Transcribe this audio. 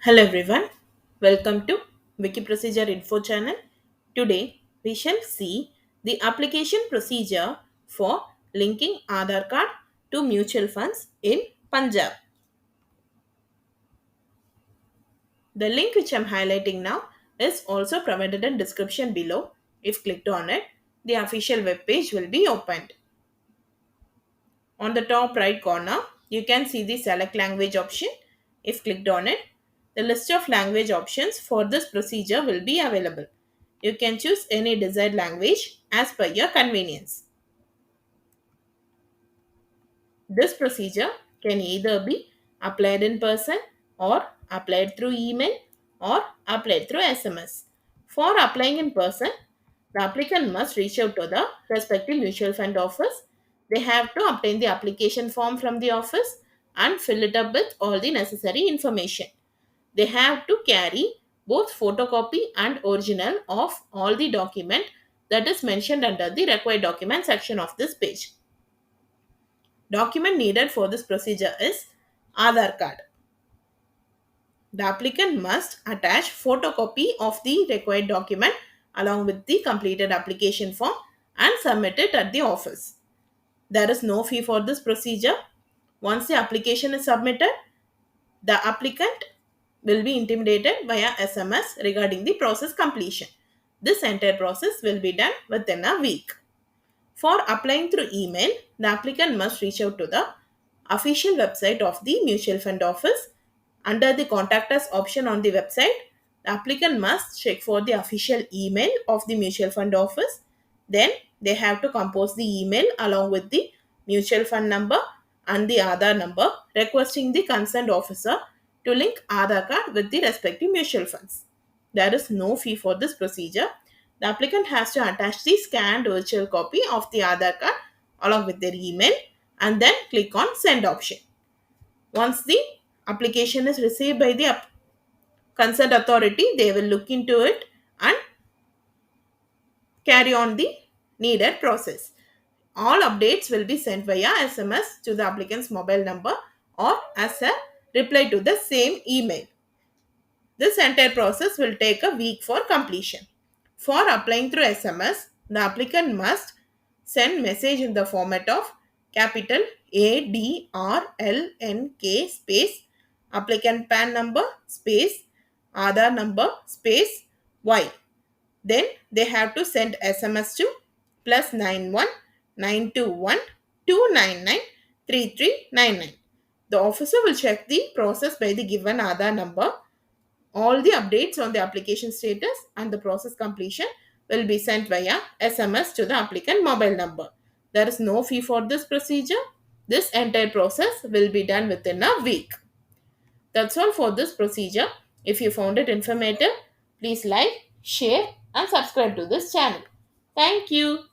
Hello everyone, welcome to Wiki Procedure Info channel. Today we shall see the application procedure for linking Aadhaar card to mutual funds in Punjab. The link which I am highlighting now is also provided in description below. If clicked on it, the official web page will be opened. On the top right corner, you can see the select language option. If clicked on it, the list of language options for this procedure will be available. You can choose any desired language as per your convenience. This procedure can either be applied in person or applied through email or applied through SMS. For applying in person, the applicant must reach out to the respective mutual fund office. They have to obtain the application form from the office and fill it up with all the necessary information. They have to carry both photocopy and original of all the document that is mentioned under the required document section of this page. Document needed for this procedure is Aadhaar card. The applicant must attach photocopy of the required document along with the completed application form and submit it at the office. There is no fee for this procedure. Once the application is submitted, the applicant will be intimidated via SMS regarding the process completion. This entire process will be done within a week. For applying through email, the applicant must reach out to the official website of the mutual fund office. Under the contact us option on the website, the applicant must check for the official email of the mutual fund office. Then they have to compose the email along with the mutual fund number and the Aadhaar number requesting the concerned officer to link Aadhaar card with the respective mutual funds. There is no fee for this procedure. The applicant has to attach the scanned virtual copy of the Aadhaar card along with their email and then click on send option. Once the application is received by the concerned authority, they will look into it and carry on the needed process. All updates will be sent via SMS to the applicant's mobile number or as a reply to the same email. This entire process will take a week for completion. For applying through SMS, the applicant must send message in the format of capital ADRLNK space applicant PAN number space Aadhaar number space Y. Then they have to send SMS to +91 921 299 3399. The officer will check the process by the given Aadhaar number. All the updates on the application status and the process completion will be sent via SMS to the applicant mobile number. There is no fee for this procedure. This entire process will be done within a week. That's all for this procedure. If you found it informative, please like, share and subscribe to this channel. Thank you.